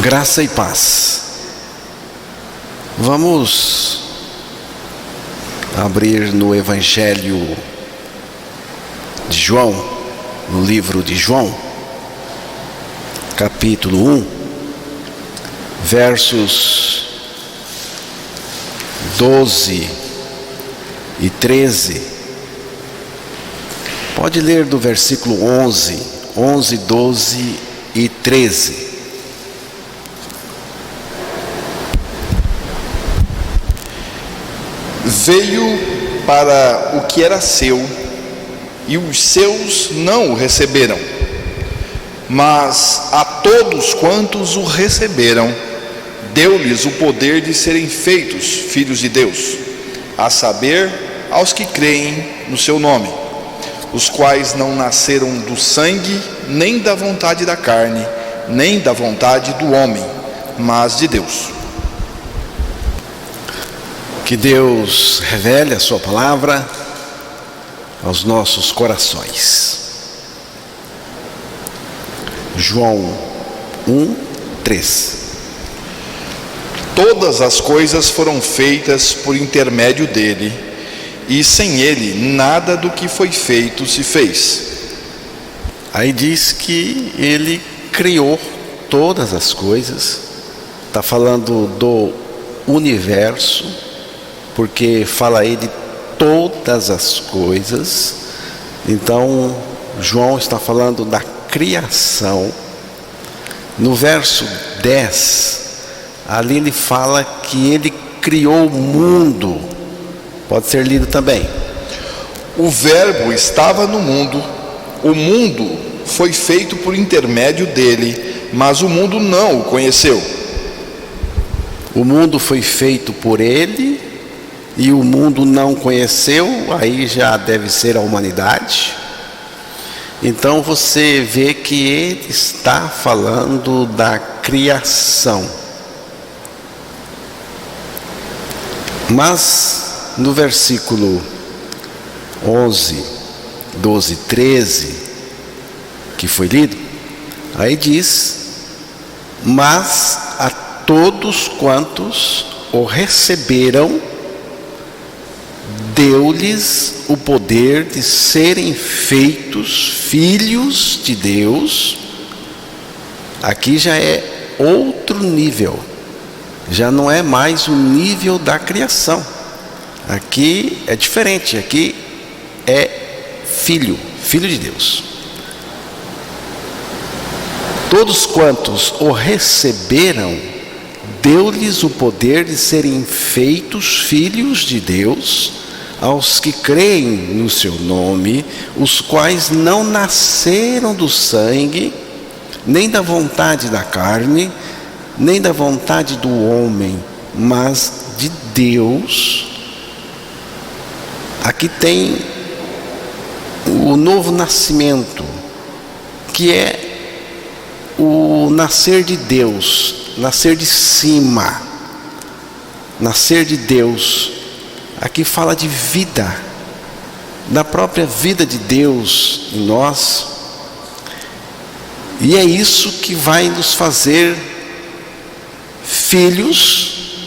Graça e paz. Vamos abrir no Evangelho de João, no livro de João, capítulo 1, versos 12 e 13. Pode ler do versículo 11, 12 e 13. Veio para o que era seu, e os seus não o receberam. Mas a todos quantos o receberam, deu-lhes o poder de serem feitos filhos de Deus, a saber, aos que creem no seu nome, os quais não nasceram do sangue, nem da vontade da carne, nem da vontade do homem, mas de Deus. Que Deus revele a sua palavra aos nossos corações. João 1, 3. Todas as coisas foram feitas por intermédio dele, e sem ele nada do que foi feito se fez. Aí diz que ele criou todas as coisas. Está falando do universo, porque fala aí de todas as coisas. Então João está falando da criação. No verso 10, ali ele fala que ele criou o mundo. Pode ser lido também. O verbo estava no mundo, o mundo foi feito por intermédio dele, mas o mundo não o conheceu. O mundo foi feito por ele e o mundo não conheceu. Aí já deve ser a humanidade. Então você vê que ele está falando da criação. Mas no versículo 11, 12, 13, que foi lido, aí diz: mas a todos quantos o receberam, deu-lhes o poder de serem feitos filhos de Deus. Aqui já é outro nível, já não é mais o nível da criação. Aqui é diferente, aqui é filho de Deus. Todos quantos o receberam, deu-lhes o poder de serem feitos filhos de Deus, aos que creem no seu nome, os quais não nasceram do sangue, nem da vontade da carne, nem da vontade do homem, mas de Deus. Aqui tem o novo nascimento, que é o nascer de Deus, nascer de cima, nascer de Deus. Aqui fala de vida, da própria vida de Deus em nós. E é isso que vai nos fazer filhos,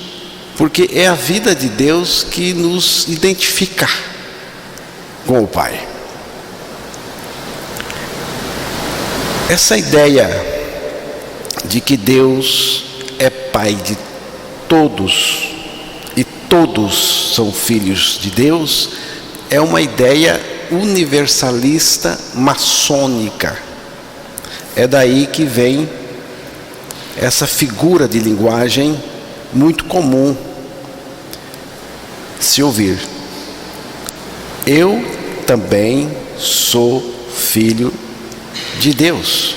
porque é a vida de Deus que nos identifica com o Pai. Essa ideia de que Deus é Pai de todos e todos são filhos de Deus é uma ideia universalista maçônica. É daí que vem essa figura de linguagem muito comum se ouvir: eu também sou filho de Deus.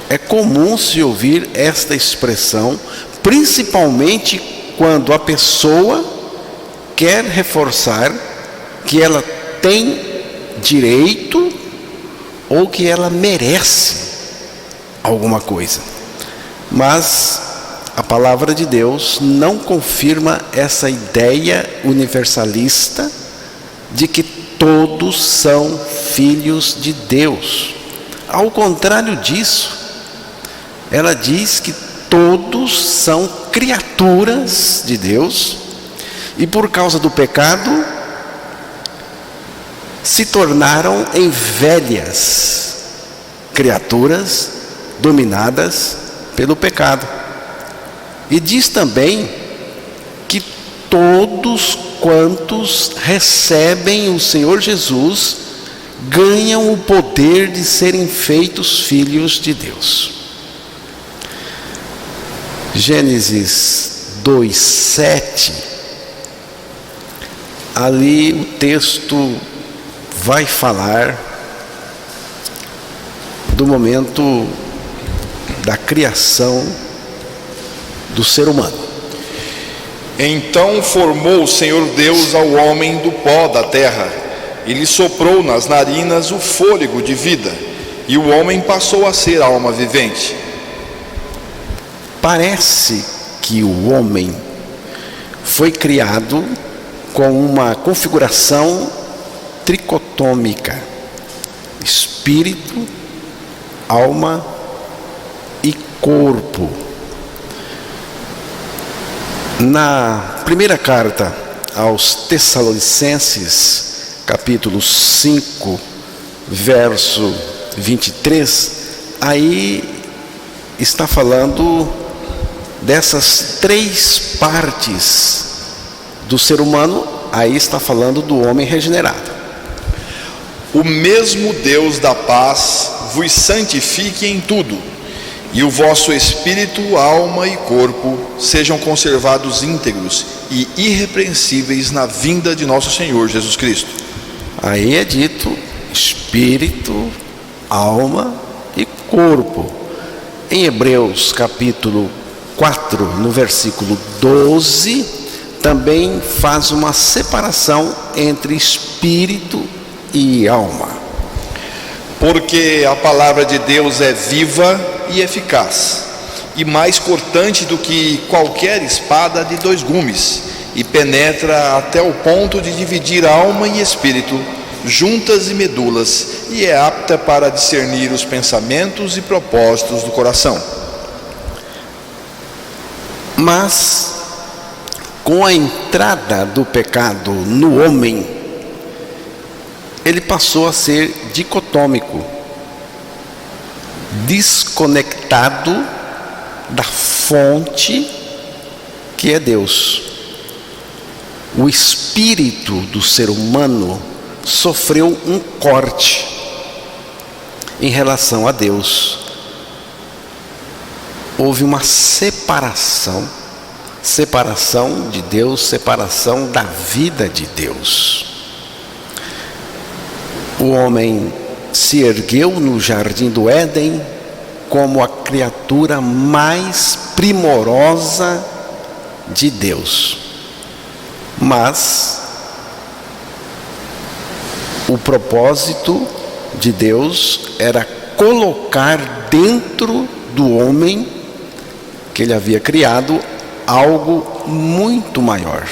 É comum se ouvir esta expressão, principalmente quando a pessoa quer reforçar que ela tem direito ou que ela merece alguma coisa. Mas a palavra de Deus não confirma essa ideia universalista de que todos são filhos de Deus. Ao contrário disso, ela diz que todos são criaturas de Deus e por causa do pecado se tornaram em velhas criaturas dominadas pelo pecado. E diz também que todos quantos recebem o Senhor Jesus ganham o poder de serem feitos filhos de Deus. Gênesis 2:7, ali o texto vai falar do momento da criação do ser humano. Então formou o Senhor Deus ao homem do pó da terra, e lhe soprou nas narinas o fôlego de vida, e o homem passou a ser alma vivente. Parece que o homem foi criado com uma configuração tricotômica: espírito, alma e corpo. Na primeira carta aos Tessalonicenses, capítulo 5, verso 23, aí está falando dessas três partes do ser humano, aí está falando do homem regenerado. O mesmo Deus da paz vos santifique em tudo, e o vosso espírito, alma e corpo sejam conservados íntegros e irrepreensíveis na vinda de nosso Senhor Jesus Cristo. Aí é dito espírito, alma e corpo. Em Hebreus capítulo 4, no versículo 12, também faz uma separação entre espírito e alma. Porque a palavra de Deus é viva e eficaz, e mais cortante do que qualquer espada de dois gumes, e penetra até o ponto de dividir alma e espírito, juntas e medulas, e é apta para discernir os pensamentos e propósitos do coração. Mas, com a entrada do pecado no homem, ele passou a ser dicotômico, desconectado da fonte que é Deus. O espírito do ser humano sofreu um corte em relação a Deus. Houve uma separação de Deus, separação da vida de Deus. O homem se ergueu no jardim do Éden como a criatura mais primorosa de Deus. Mas o propósito de Deus era colocar dentro do homem que ele havia criado algo muito maior,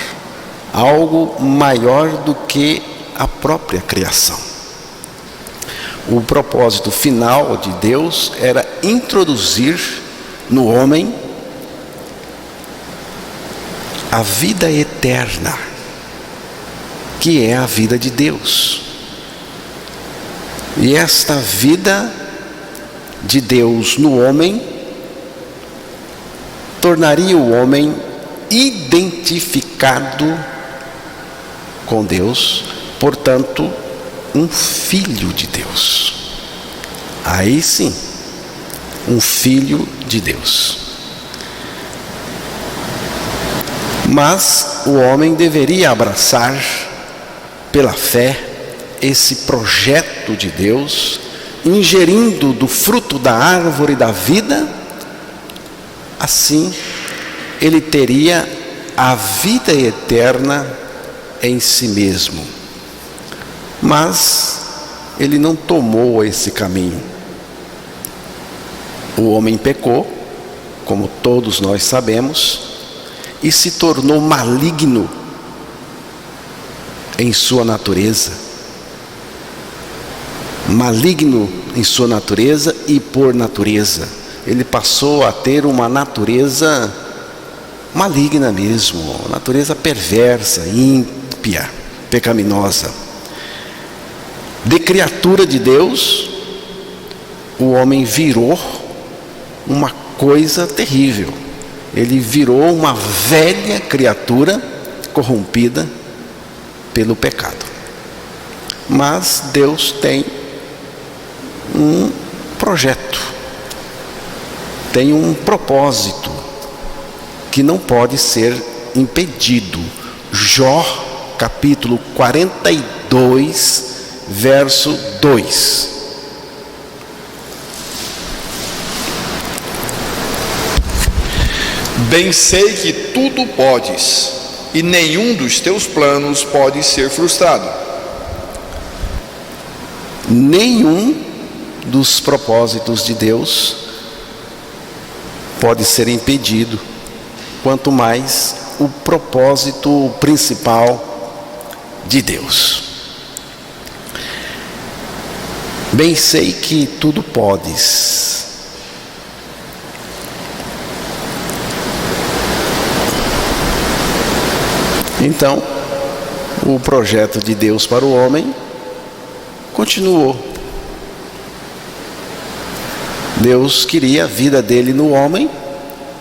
algo maior do que a própria criação. O propósito final de Deus era introduzir no homem a vida eterna, que é a vida de Deus. E esta vida de Deus no homem tornaria o homem identificado com Deus, portanto, um filho de Deus. Aí sim, um filho de Deus. Mas o homem deveria abraçar, pela fé, esse projeto de Deus, ingerindo do fruto da árvore da vida. Assim, ele teria a vida eterna em si mesmo. Mas ele não tomou esse caminho. O homem pecou, como todos nós sabemos, e se tornou maligno em sua natureza. Maligno em sua natureza e por natureza. ele passou a ter uma natureza maligna mesmo, uma natureza perversa, ímpia, pecaminosa. De criatura de Deus, o homem virou uma coisa terrível. Ele virou uma velha criatura corrompida pelo pecado. Mas Deus tem um projeto, tem um propósito que não pode ser impedido. Jó, capítulo 42, verso 2. Bem sei que tudo podes, e nenhum dos teus planos pode ser frustrado. Nenhum dos propósitos de Deus pode ser impedido, quanto mais o propósito principal de Deus. Bem sei que tudo podes. Então, o projeto de Deus para o homem continuou. Deus queria a vida dele no homem,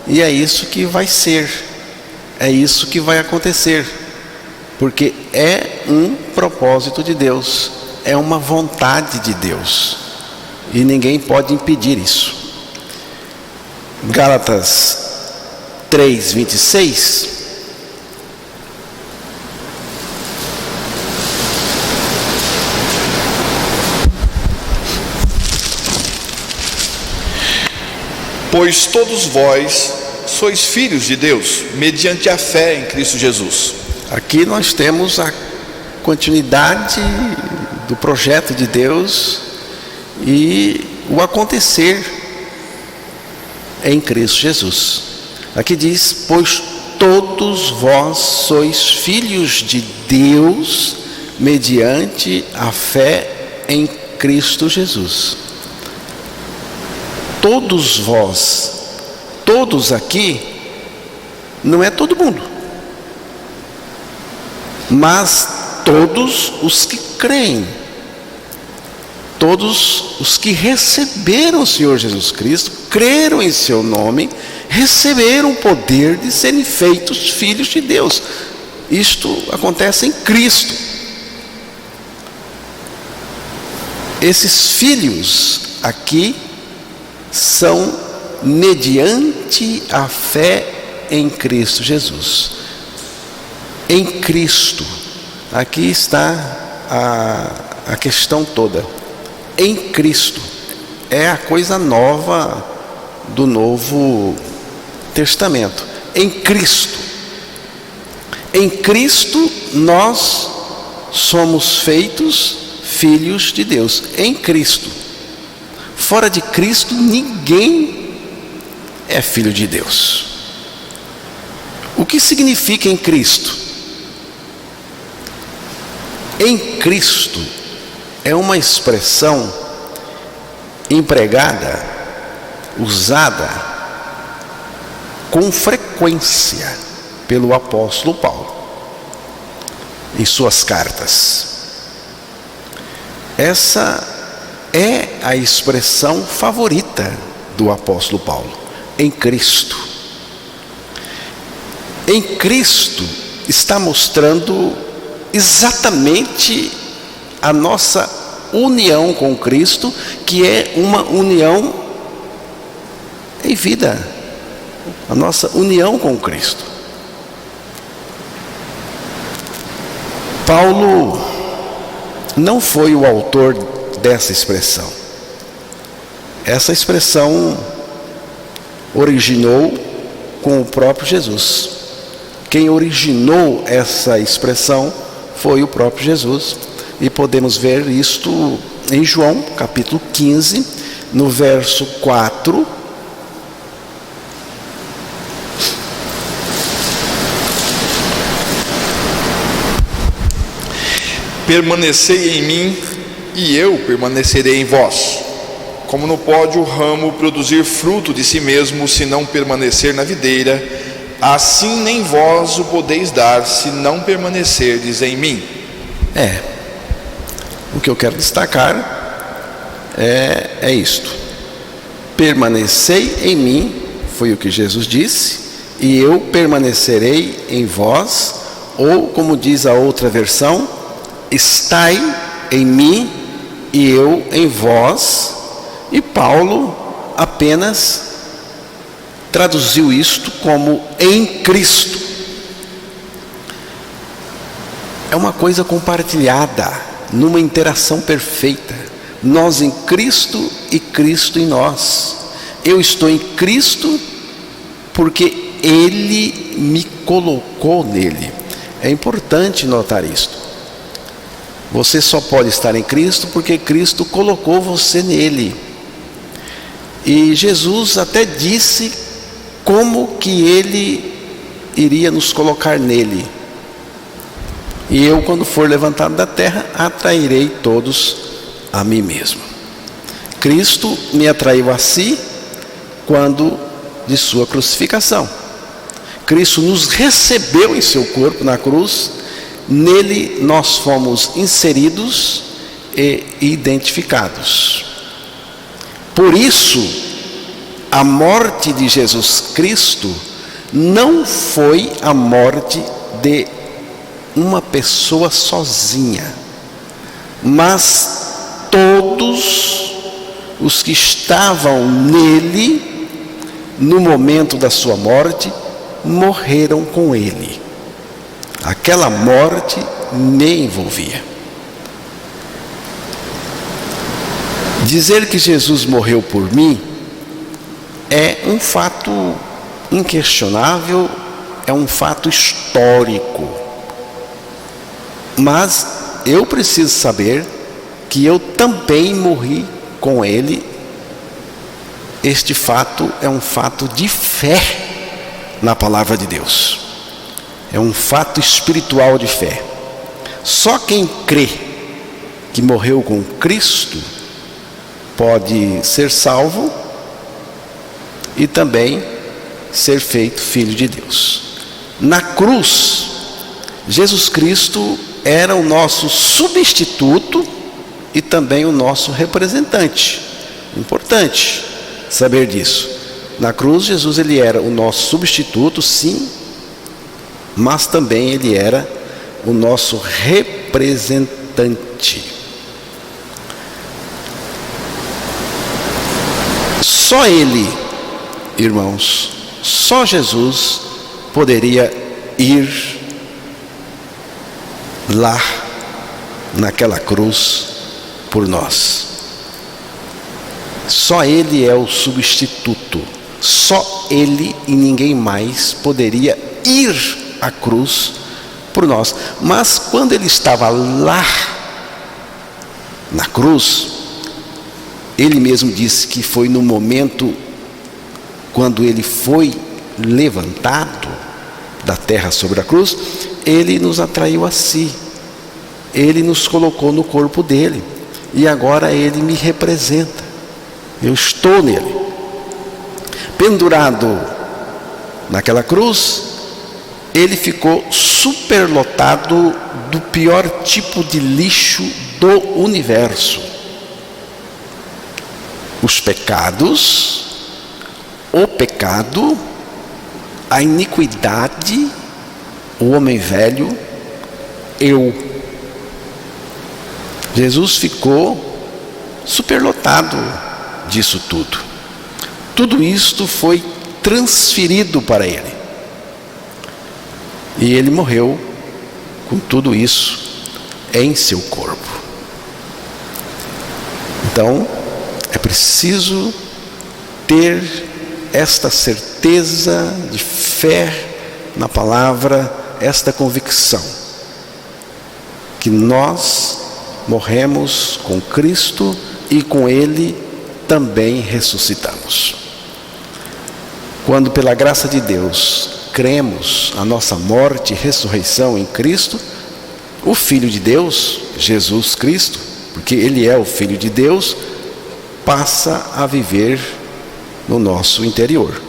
e é isso que vai ser, é isso que vai acontecer, porque é um propósito de Deus, é uma vontade de Deus, e ninguém pode impedir isso. Gálatas 3:26. Pois todos vós sois filhos de Deus, mediante a fé em Cristo Jesus. Aqui nós temos a continuidade do projeto de Deus e o acontecer em Cristo Jesus. Aqui diz: pois todos vós sois filhos de Deus, mediante a fé em Cristo Jesus. Todos vós, todos aqui, não é todo mundo, mas todos os que creem, todos os que receberam o Senhor Jesus Cristo, creram em seu nome, receberam o poder de serem feitos filhos de Deus. Isto acontece em Cristo. Esses filhos aqui são mediante a fé em Cristo Jesus. Em Cristo, aqui está a questão toda. Em Cristo é a coisa nova do Novo Testamento. Em Cristo nós somos feitos filhos de Deus. Em Cristo. Fora de Cristo, ninguém é filho de Deus. O que significa em Cristo? Em Cristo é uma expressão empregada, usada com frequência pelo apóstolo Paulo em suas cartas. Essa é a expressão favorita do apóstolo Paulo, em Cristo. Em Cristo está mostrando exatamente a nossa união com Cristo, que é uma união em vida, a nossa união com Cristo. Paulo não foi o autor dessa expressão. Essa expressão originou com o próprio Jesus. Quem originou essa expressão foi o próprio Jesus. E podemos ver isto em João, capítulo 15, no verso 4. Permanecei em mim, e eu permanecerei em vós. como não pode o ramo produzir fruto de si mesmo se não permanecer na videira, assim nem vós o podeis dar se não permanecerdes em mim. O que eu quero destacar é isto: permanecei em mim, foi o que Jesus disse, e eu permanecerei em vós, ou como diz a outra versão, estai em mim e eu em vós. E Paulo apenas traduziu isto como em Cristo. É uma coisa compartilhada, numa interação perfeita. Nós em Cristo e Cristo em nós. Eu estou em Cristo porque Ele me colocou nele. É importante notar isto. Você só pode estar em Cristo porque Cristo colocou você nele. E Jesus até disse como que Ele iria nos colocar nele. E eu, quando for levantado da terra, atrairei todos a mim mesmo. Cristo me atraiu a si quando de sua crucificação. Cristo nos recebeu em seu corpo na cruz. Nele nós fomos inseridos e identificados. Por isso, a morte de Jesus Cristo não foi a morte de uma pessoa sozinha, mas todos os que estavam nele no momento da sua morte morreram com ele. Aquela morte me envolvia. Dizer que Jesus morreu por mim é um fato inquestionável, é um fato histórico. Mas eu preciso saber que eu também morri com ele. Este fato é um fato de fé na palavra de Deus. É um fato espiritual de fé. Só quem crê que morreu com Cristo pode ser salvo e também ser feito filho de Deus. Na cruz, Jesus Cristo era o nosso substituto e também o nosso representante. Importante saber disso. Na cruz, Jesus ele era o nosso substituto, sim, mas também ele era o nosso representante. Só ele, irmãos, só Jesus poderia ir lá naquela cruz por nós. Só ele é o substituto. Só ele e ninguém mais poderia ir à cruz por nós. Mas quando ele estava lá na cruz, ele mesmo disse que foi no momento quando ele foi levantado da terra sobre a cruz, ele nos atraiu a si. Ele nos colocou no corpo dele. E agora ele me representa. Eu estou nele. Pendurado naquela cruz, ele ficou superlotado do pior tipo de lixo do universo. Os pecados, o pecado, a iniquidade, o homem velho, eu. Jesus ficou superlotado disso tudo. Tudo isto foi transferido para ele. E ele morreu com tudo isso em seu corpo. Então, é preciso ter esta certeza de fé na palavra, esta convicção, que nós morremos com Cristo e com Ele também ressuscitamos. Quando pela graça de Deus cremos a nossa morte e ressurreição em Cristo, o Filho de Deus, Jesus Cristo, porque Ele é o Filho de Deus, passa a viver no nosso interior.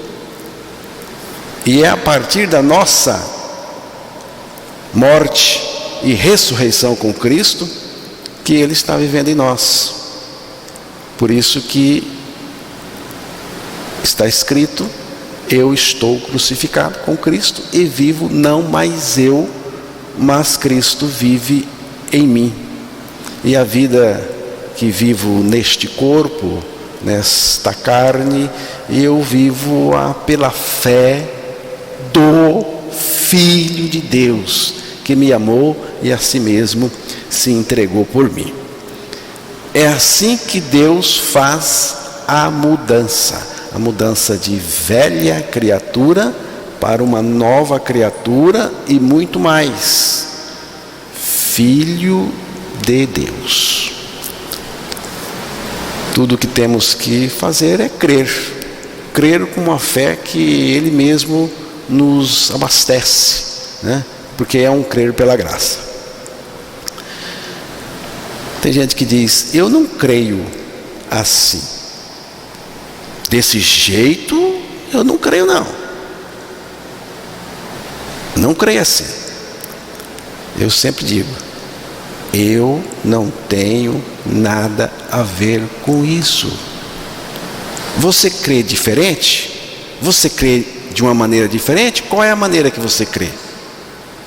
E é a partir da nossa morte e ressurreição com Cristo que Ele está vivendo em nós. Por isso que está escrito: eu estou crucificado com Cristo e vivo não mais eu, mas Cristo vive em mim. E a vida que vivo neste corpo, nesta carne, eu vivo pela fé do Filho de Deus, que me amou e a si mesmo se entregou por mim. É assim que Deus faz a mudança de velha criatura para uma nova criatura e muito mais, Filho de Deus. Tudo o que temos que fazer é crer com uma fé que Ele mesmo nos abastece, né? Porque é um crer pela graça. Tem gente que diz: eu não creio assim, desse jeito eu não creio não creio assim. Eu sempre digo: eu não tenho nada a ver com isso. Você crê diferente? Você crê de uma maneira diferente? Qual é a maneira que você crê?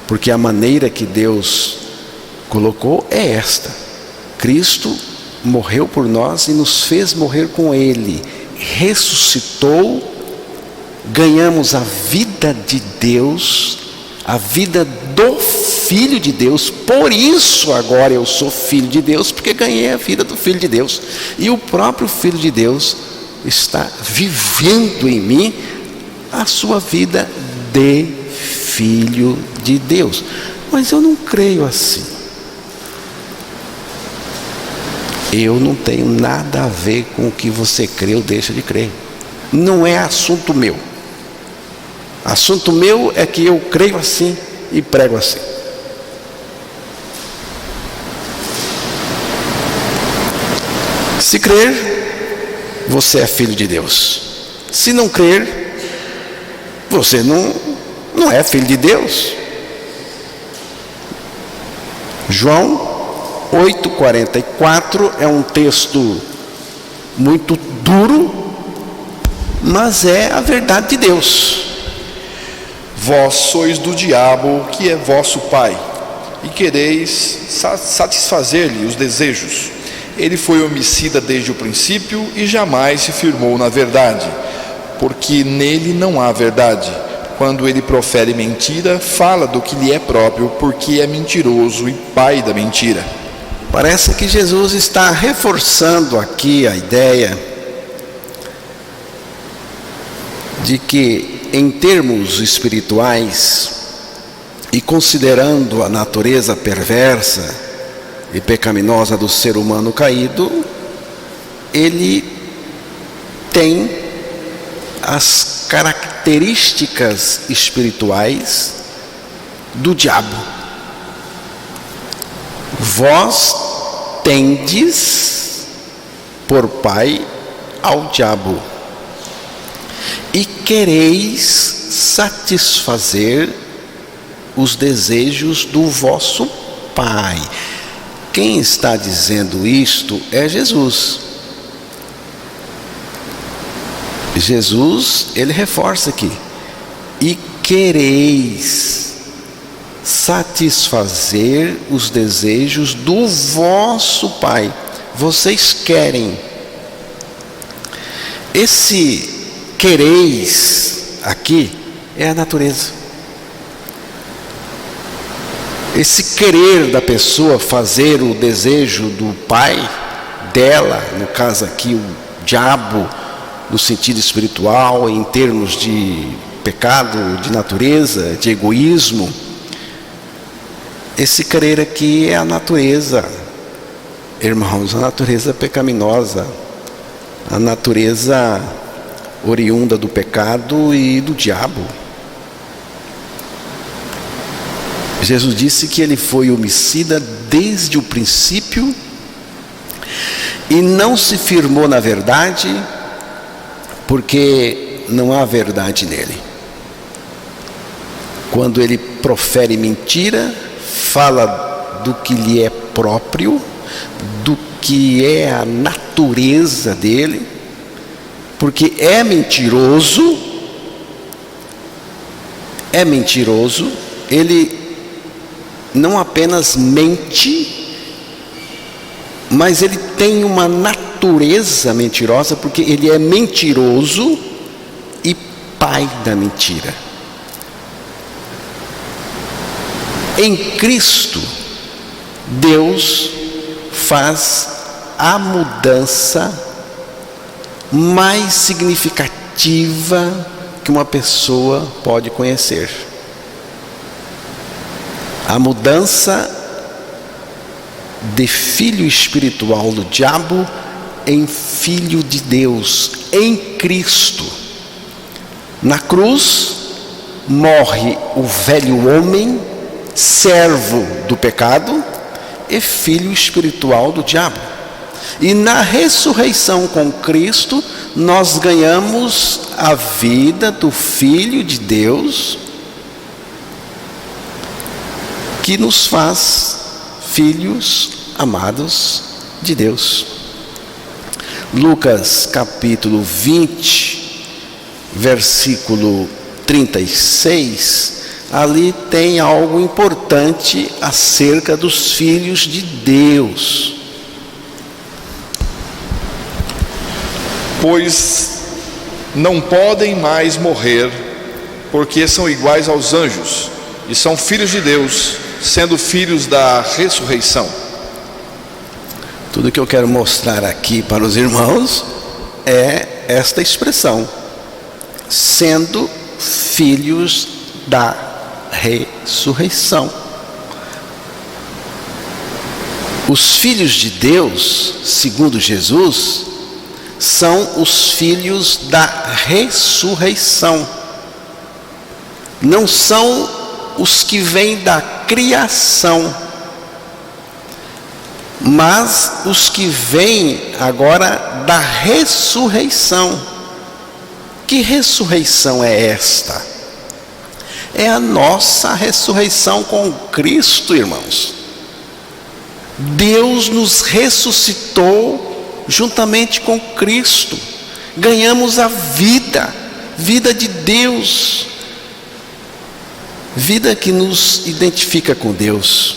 Porque a maneira que Deus colocou é esta: Cristo morreu por nós e nos fez morrer com Ele, ressuscitou, ganhamos a vida de Deus, a vida do Filho de Deus. Por isso agora eu sou filho de Deus, porque ganhei a vida do Filho de Deus. E o próprio Filho de Deus está vivendo em mim a sua vida de Filho de Deus. Mas eu não creio assim. Eu não tenho nada a ver com o que você crê ou deixa de crer. Não é assunto meu. Assunto meu é que eu creio assim e prego assim. Se crer, você é filho de Deus. Se não crer, você não é filho de Deus. João 8,44 é um texto muito duro, mas é a verdade de Deus. Vós sois do diabo, que é vosso pai, e quereis satisfazer-lhe os desejos. Ele foi homicida desde o princípio e jamais se firmou na verdade, porque nele não há verdade. Quando ele profere mentira, fala do que lhe é próprio, porque é mentiroso e pai da mentira. Parece que Jesus está reforçando aqui a ideia de que, em termos espirituais, e considerando a natureza perversa e pecaminosa do ser humano caído, ele tem as características espirituais do diabo. Vós tendes por pai ao diabo e quereis satisfazer os desejos do vosso pai. Quem está dizendo isto é Jesus. Jesus, ele reforça aqui: e quereis satisfazer os desejos do vosso pai. Vocês querem. Esse quereis aqui é a natureza. Esse querer da pessoa fazer o desejo do pai dela, no caso aqui o diabo, no sentido espiritual, em termos de pecado, de natureza, de egoísmo. Esse querer aqui é a natureza, irmãos, a natureza pecaminosa, a natureza oriunda do pecado e do diabo. Jesus disse que ele foi homicida desde o princípio e não se firmou na verdade, porque não há verdade nele. Quando ele profere mentira, fala do que lhe é próprio, do que é a natureza dele, porque é mentiroso, ele não apenas mente, mas ele tem uma natureza mentirosa, porque ele é mentiroso e pai da mentira. Em Cristo, Deus faz a mudança mais significativa que uma pessoa pode conhecer. A mudança de filho espiritual do diabo em filho de Deus, em Cristo. Na cruz, morre o velho homem, servo do pecado e filho espiritual do diabo. E na ressurreição com Cristo, nós ganhamos a vida do Filho de Deus, que nos faz filhos amados de Deus. Lucas capítulo 20, versículo 36, ali tem algo importante acerca dos filhos de Deus. Pois não podem mais morrer, porque são iguais aos anjos, e são filhos de Deus, sendo filhos da ressurreição. Tudo que eu quero mostrar aqui para os irmãos é esta expressão: sendo filhos da ressurreição. Os filhos de Deus, segundo Jesus, são os filhos da ressurreição. Não são os que vêm da criação, mas os que vêm agora da ressurreição. Que ressurreição é esta? É a nossa ressurreição com Cristo, irmãos. Deus nos ressuscitou juntamente com Cristo. Ganhamos a vida de Deus, vida que nos identifica com Deus.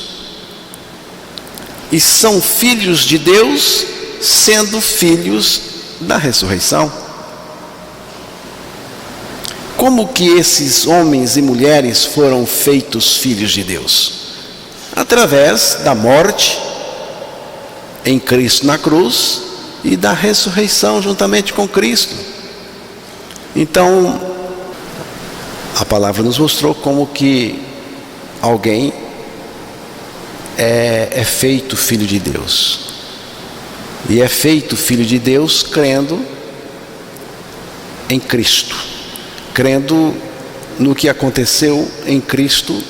E são filhos de Deus, sendo filhos da ressurreição. Como que esses homens e mulheres foram feitos filhos de Deus? Através da morte em Cristo na cruz e da ressurreição juntamente com Cristo. Então, a palavra nos mostrou como que alguém é feito filho de Deus. E é feito filho de Deus crendo em Cristo, crendo no que aconteceu em Cristo.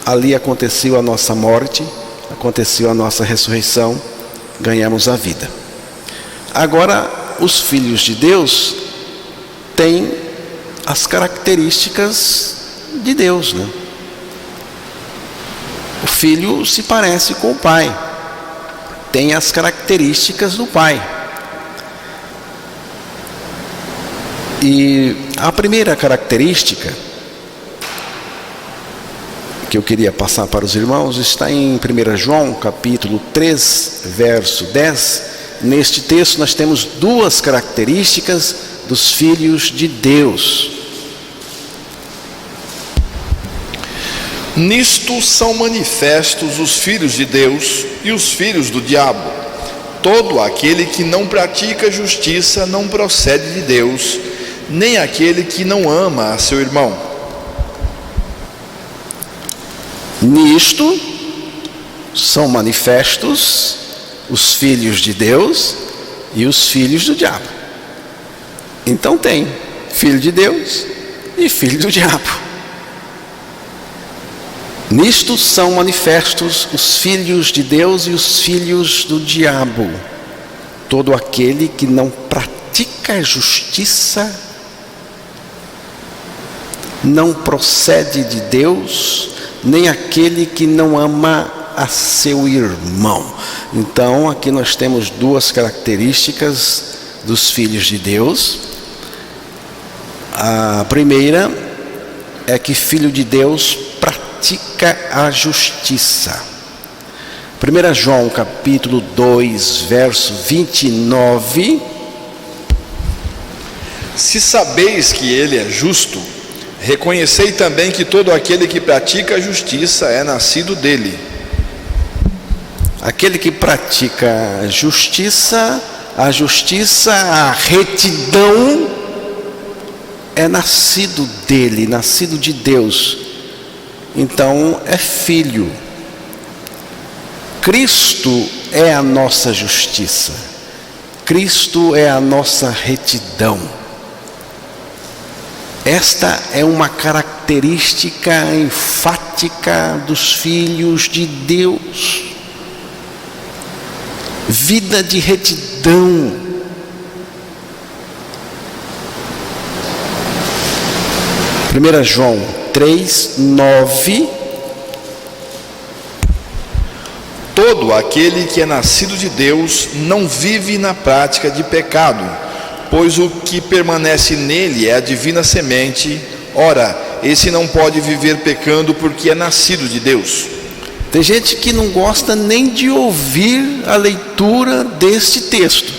Ali aconteceu a nossa morte, aconteceu a nossa ressurreição, ganhamos a vida. Agora, os filhos de Deus têm as características de Deus, né? O filho se parece com o pai, tem as características do pai. E a primeira característica que eu queria passar para os irmãos está em 1 João capítulo 3, verso 10. Neste texto nós temos duas características dos filhos de Deus. Nisto são manifestos os filhos de Deus e os filhos do diabo. Todo aquele que não pratica justiça não procede de Deus, nem aquele que não ama a seu irmão. Nisto são manifestos os filhos de Deus e os filhos do diabo. Então tem filho de Deus e filho do diabo. Nisto são manifestos os filhos de Deus e os filhos do diabo. todo aquele que não pratica a justiça não procede de Deus, nem aquele que não ama a seu irmão. Então aqui nós temos duas características dos filhos de Deus. A primeira é que filho de Deus pratica a justiça. 1 João capítulo 2, verso 29. Se sabeis que ele é justo, reconhecei também que todo aquele que pratica a justiça é nascido dele. Aquele que pratica a justiça, a retidão, é nascido dele, nascido de Deus. Então é filho. Cristo é a nossa justiça. Cristo é a nossa retidão. Esta é uma característica enfática dos filhos de Deus. Vida de retidão. Primeira João 3, 9. Todo aquele que é nascido de Deus não vive na prática de pecado, pois o que permanece nele é a divina semente. Ora, esse não pode viver pecando porque é nascido de Deus. Tem gente que não gosta nem de ouvir a leitura deste texto.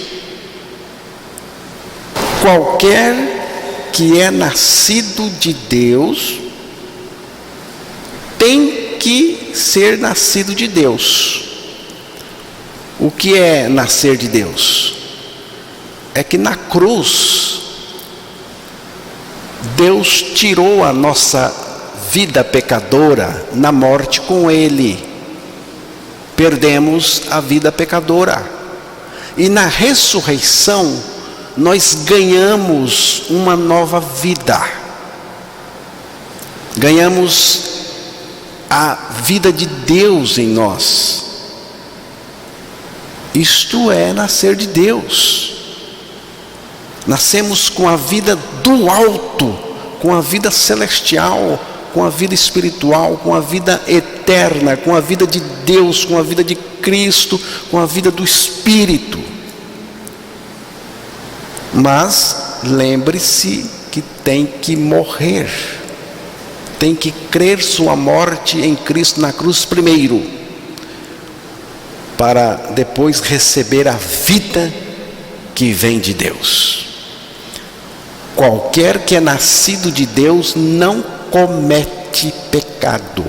Qualquer que é nascido de Deus tem que ser nascido de Deus. O que é nascer de Deus? É que na cruz Deus tirou a nossa vida pecadora na morte com Ele. Perdemos a vida pecadora. E na ressurreição nós ganhamos uma nova vida. Ganhamos a vida de Deus em nós. Isto é nascer de Deus. Nascemos com a vida do alto, com a vida celestial, com a vida espiritual, com a vida eterna, com a vida de Deus, com a vida de Cristo, com a vida do Espírito. Mas lembre-se que tem que morrer, tem que crer sua morte em Cristo na cruz primeiro, para depois receber a vida que vem de Deus. Qualquer que é nascido de Deus não comete pecado.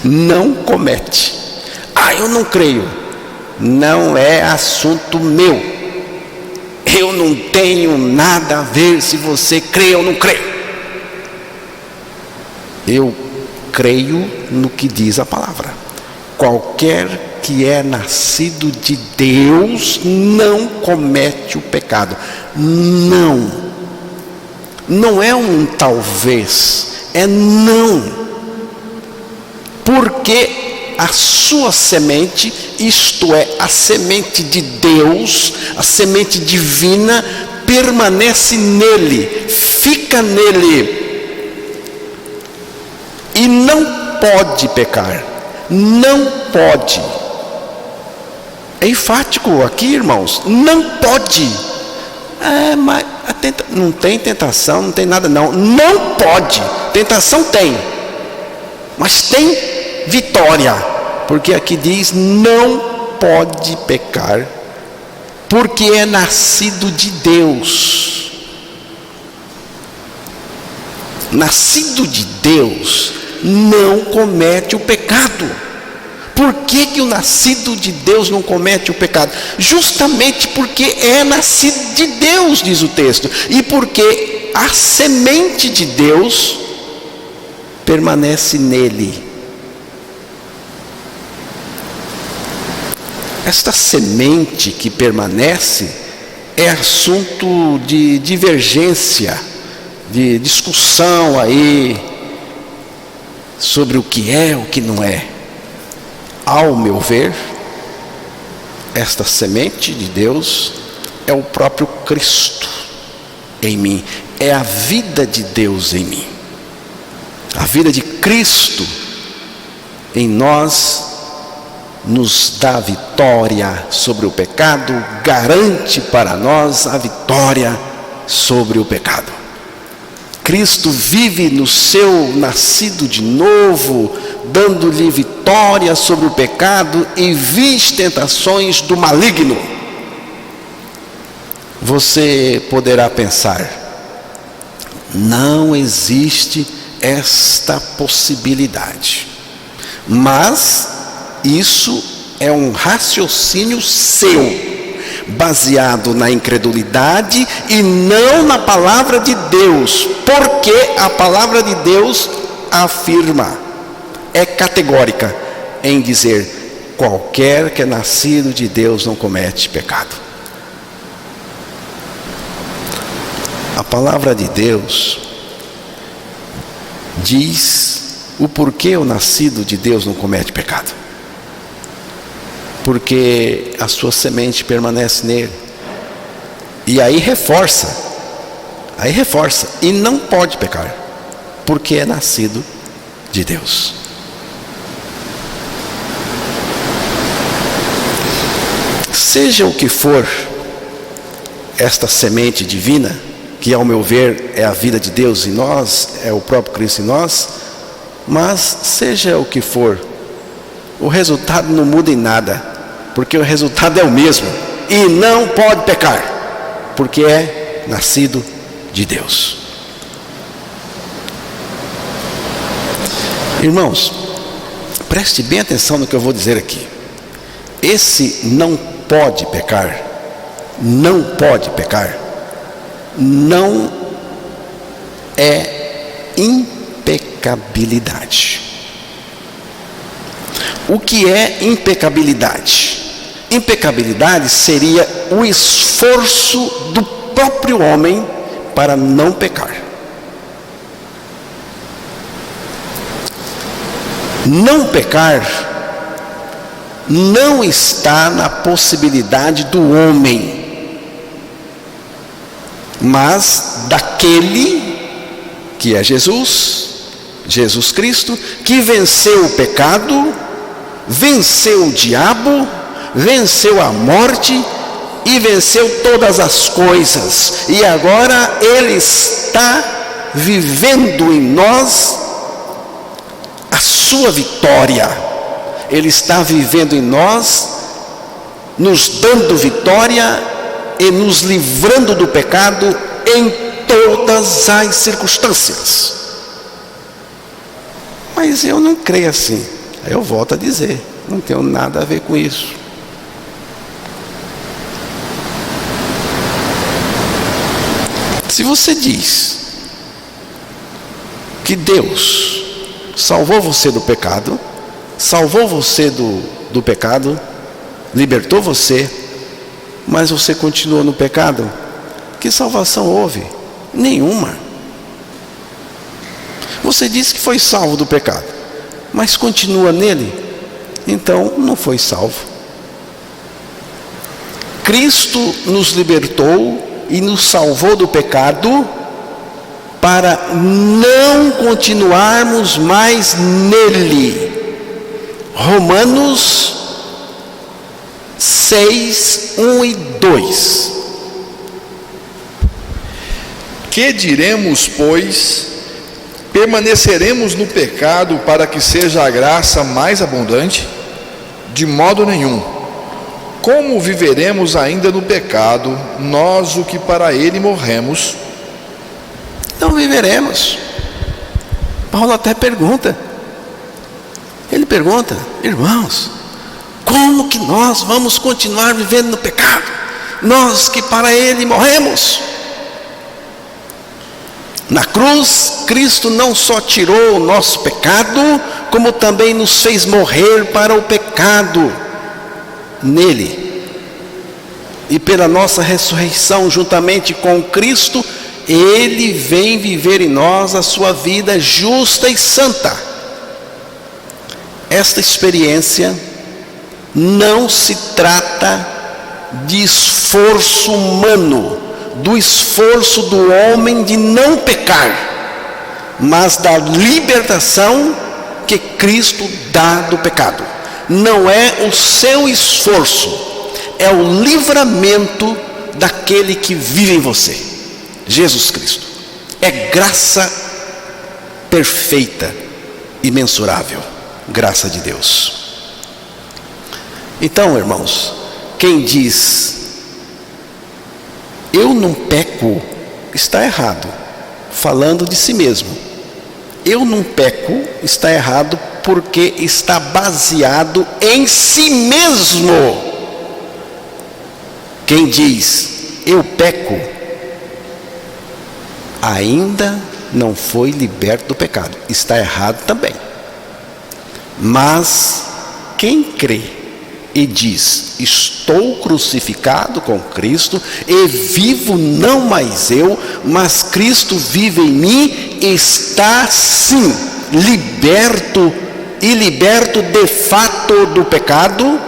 Não comete. Eu não creio. Não é assunto meu. Eu não tenho nada a ver se você crê ou não crê. Eu creio no que diz a palavra. Qualquer que é nascido de Deus não comete o pecado. Não é um talvez, é não. Porque a sua semente, isto é, a semente de Deus, a semente divina, permanece nele, fica nele. E não pode pecar. Não pode. É enfático aqui, irmãos. Não pode. Mas não tem tentação, não tem nada não. Não pode. Tentação tem. Mas tem vitória. Porque aqui diz: não pode pecar, porque é nascido de Deus. Nascido de Deus não comete o pecado. Por que o nascido de Deus não comete o pecado? Justamente porque é nascido de Deus, diz o texto, e porque a semente de Deus permanece nele. Esta semente que permanece é assunto de divergência, de discussão aí sobre o que é, o que não é. Ao meu ver, esta semente de Deus é o próprio Cristo em mim, é a vida de Deus em mim. A vida de Cristo em nós nos dá vitória sobre o pecado, garante para nós a vitória sobre o pecado. Cristo vive no seu nascido de novo, dando-lhe vitória sobre o pecado e vis tentações do maligno. Você poderá pensar, não existe esta possibilidade. Mas isso é um raciocínio seu, baseado na incredulidade e não na palavra de Deus, porque a palavra de Deus afirma, é categórica em dizer: qualquer que é nascido de Deus não comete pecado. A palavra de Deus diz o porquê o nascido de Deus não comete pecado. Porque a sua semente permanece nele. E aí reforça, e não pode pecar, porque é nascido de Deus. Seja o que for esta semente divina, que ao meu ver é a vida de Deus em nós, é o próprio Cristo em nós, mas seja o que for, o resultado não muda em nada, porque o resultado é o mesmo, e não pode pecar, porque é nascido de Deus. Irmãos, preste bem atenção no que eu vou dizer aqui. Esse não pode pecar, não é impecabilidade. O que é impecabilidade? Impecabilidade seria o esforço do próprio homem para não pecar. Não pecar não está na possibilidade do homem, mas daquele que é Jesus Cristo, que venceu o pecado, venceu o diabo, venceu a morte e venceu todas as coisas, e agora Ele está vivendo em nós a sua vitória. Ele está vivendo em nós, nos dando vitória e nos livrando do pecado em todas as circunstâncias. Mas eu não creio assim. Aí eu volto a dizer, não tenho nada a ver com isso. Se você diz que Deus salvou você do pecado, salvou você do pecado, libertou você, mas você continua no pecado, que salvação houve? Nenhuma. Você disse que foi salvo do pecado, mas continua nele, então não foi salvo. Cristo nos libertou e nos salvou do pecado para não continuarmos mais nele. Romanos 6, 1 e 2. Que diremos, pois? Permaneceremos no pecado para que seja a graça mais abundante? De modo nenhum. Como viveremos ainda no pecado, nós o que para ele morremos? Não viveremos. Paulo até pergunta. Ele pergunta: irmãos, como que nós vamos continuar vivendo no pecado? Nós que para ele morremos. Na cruz, Cristo não só tirou o nosso pecado, como também nos fez morrer para o pecado nele. E pela nossa ressurreição juntamente com Cristo, Ele vem viver em nós a sua vida justa e santa. Esta experiência Não se trata de esforço humano, do esforço do homem de não pecar, mas da libertação que Cristo dá do pecado. Não é o seu esforço, é o livramento daquele que vive em você, Jesus Cristo. É graça perfeita, imensurável, graça de Deus. Então, irmãos, quem diz eu não peco, está errado, falando de si mesmo. Eu não peco, está errado, porque está baseado em si mesmo. Quem diz eu peco, ainda não foi liberto do pecado, está errado também. Mas quem crê e diz estou crucificado com Cristo e vivo não mais eu, mas Cristo vive em mim, está sim liberto, e liberto de fato do pecado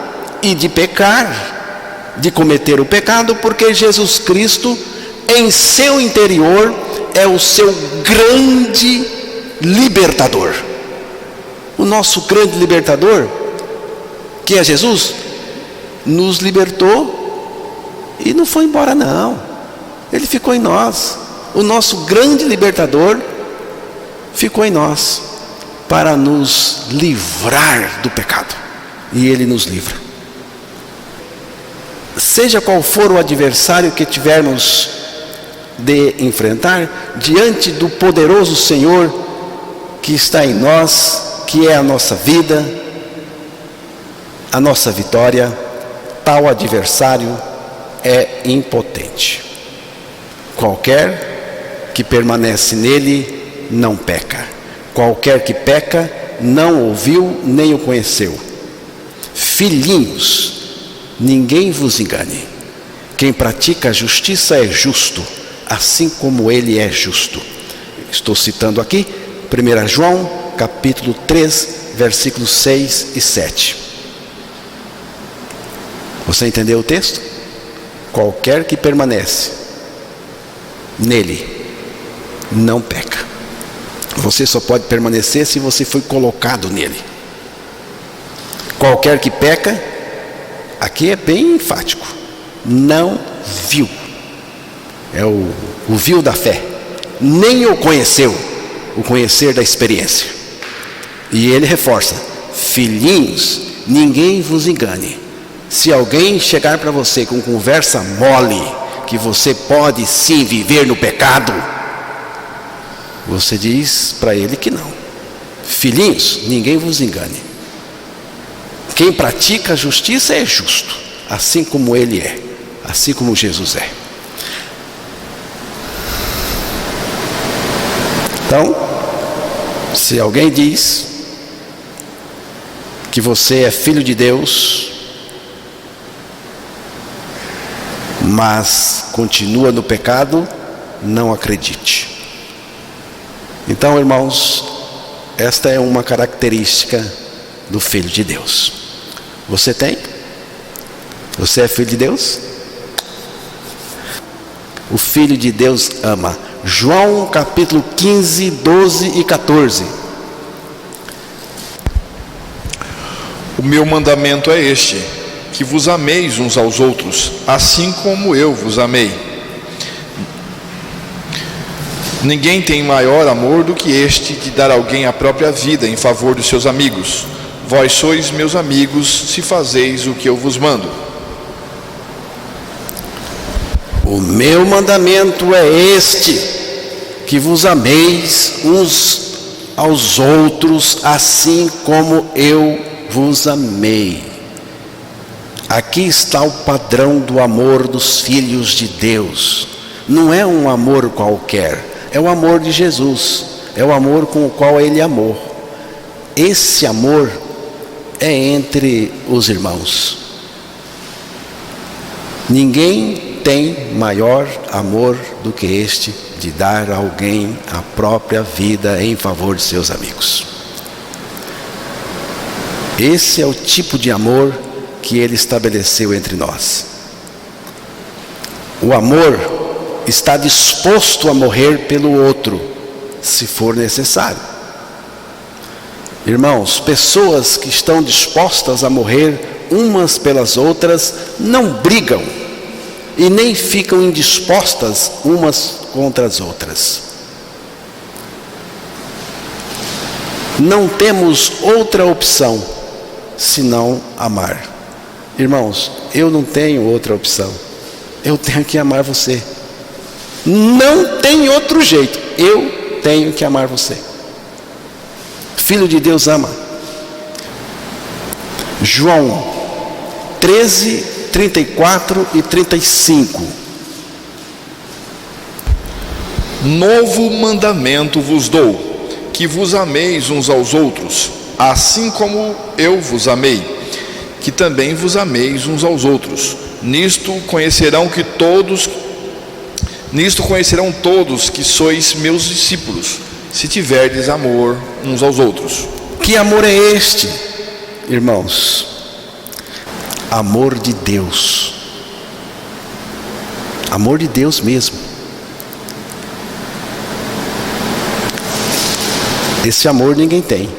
e de pecar, de cometer o pecado, porque Jesus Cristo em seu interior é o seu grande libertador. O nosso grande libertador, que é Jesus, nos libertou e não foi embora não. Ele ficou em nós. O nosso grande libertador ficou em nós para nos livrar do pecado. E Ele nos livra. Seja qual for o adversário que tivermos de enfrentar, diante do poderoso Senhor que está em nós, que é a nossa vida, a nossa vitória, tal adversário é impotente. Qualquer que permanece nele não peca. Qualquer que peca não ouviu nem o conheceu. Filhinhos, ninguém vos engane. Quem pratica a justiça é justo, assim como ele é justo. Estou citando aqui 1 João capítulo 3, versículos 6 e 7. Você entendeu o texto? Qualquer que permanece nele não peca. Você só pode permanecer se você foi colocado nele. Qualquer que peca, aqui é bem enfático, não viu. É o viu da fé, nem o conheceu, o conhecer da experiência. E ele reforça: filhinhos, ninguém vos engane. Se alguém chegar para você com conversa mole, que você pode sim viver no pecado, você diz para ele que não. Filhinhos, ninguém vos engane. Quem pratica a justiça é justo, assim como ele é, assim como Jesus é. Então, se alguém diz que você é filho de Deus, mas continua no pecado, não acredite. Então, irmãos, esta é uma característica do Filho de Deus. Você tem? Você é filho de Deus? O Filho de Deus ama. João capítulo 15, 12 e 14. O meu mandamento é este, que vos ameis uns aos outros, assim como eu vos amei. Ninguém tem maior amor do que este, de dar a alguém a própria vida em favor dos seus amigos. Vós sois meus amigos, se fazeis o que eu vos mando. O meu mandamento é este, que vos ameis uns aos outros, assim como eu vos amei. Aqui está o padrão do amor dos filhos de Deus. Não é um amor qualquer, é o amor de Jesus, é o amor com o qual Ele amou. Esse amor é entre os irmãos. Ninguém tem maior amor do que este, de dar a alguém a própria vida em favor de seus amigos. Esse é o tipo de amor que Ele estabeleceu entre nós. O amor está disposto a morrer pelo outro, se for necessário. Irmãos, pessoas que estão dispostas a morrer umas pelas outras não brigam e nem ficam indispostas umas contra as outras. Não temos outra opção senão amar. Irmãos, eu não tenho outra opção. Eu tenho que amar você. Não tem outro jeito. Eu tenho que amar você. Filho de Deus ama. João 13, 34 e 35. Novo mandamento vos dou, que vos ameis uns aos outros, assim como eu vos amei, que também vos ameis uns aos outros. Nisto conhecerão todos que sois meus discípulos, se tiverdes amor uns aos outros. Que amor é este, irmãos? Amor de Deus. Amor de Deus mesmo. Esse amor ninguém tem.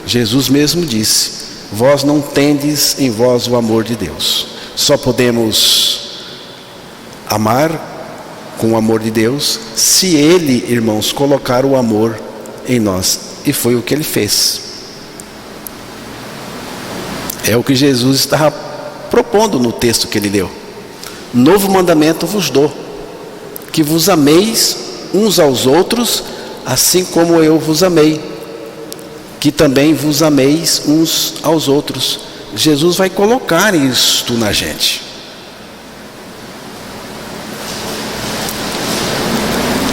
Jesus mesmo disse: vós não tendes em vós o amor de Deus. Só podemos amar com o amor de Deus se Ele, irmãos, colocar o amor em nós. E foi o que Ele fez. É o que Jesus estava propondo no texto que Ele leu. Novo mandamento vos dou, que vos ameis uns aos outros, assim como eu vos amei, que também vos ameis uns aos outros. Jesus vai colocar isto na gente.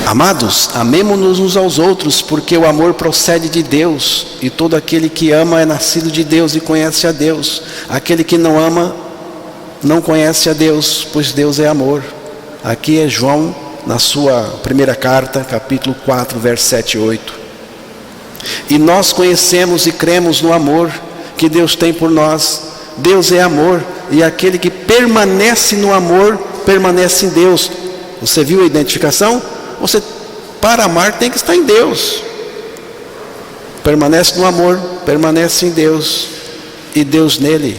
Amados, amemo-nos uns aos outros, porque o amor procede de Deus, e todo aquele que ama é nascido de Deus e conhece a Deus. Aquele que não ama não conhece a Deus, pois Deus é amor. Aqui é João, na sua primeira carta, capítulo 4, versos 7 e 8. E nós conhecemos e cremos no amor que Deus tem por nós. Deus é amor, e aquele que permanece no amor, permanece em Deus. Você viu a identificação? Você, para amar, tem que estar em Deus. Permanece no amor, permanece em Deus, e Deus nele.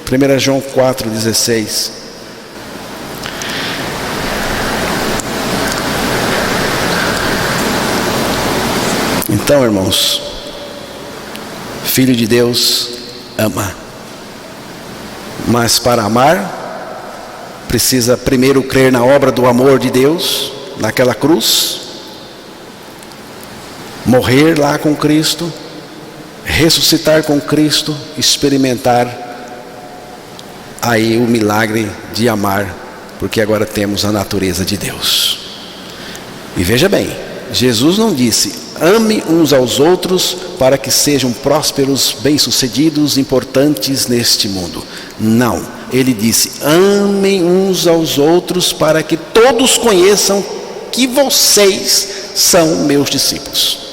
1 João 4,16. Então, irmãos, Filho de Deus ama. Mas para amar, precisa primeiro crer na obra do amor de Deus, naquela cruz, morrer lá com Cristo, ressuscitar com Cristo, experimentar aí o milagre de amar, porque agora temos a natureza de Deus. E veja bem, Jesus não disse: ame uns aos outros para que sejam prósperos, bem-sucedidos, importantes neste mundo. Não, Ele disse: amem uns aos outros para que todos conheçam que vocês são meus discípulos.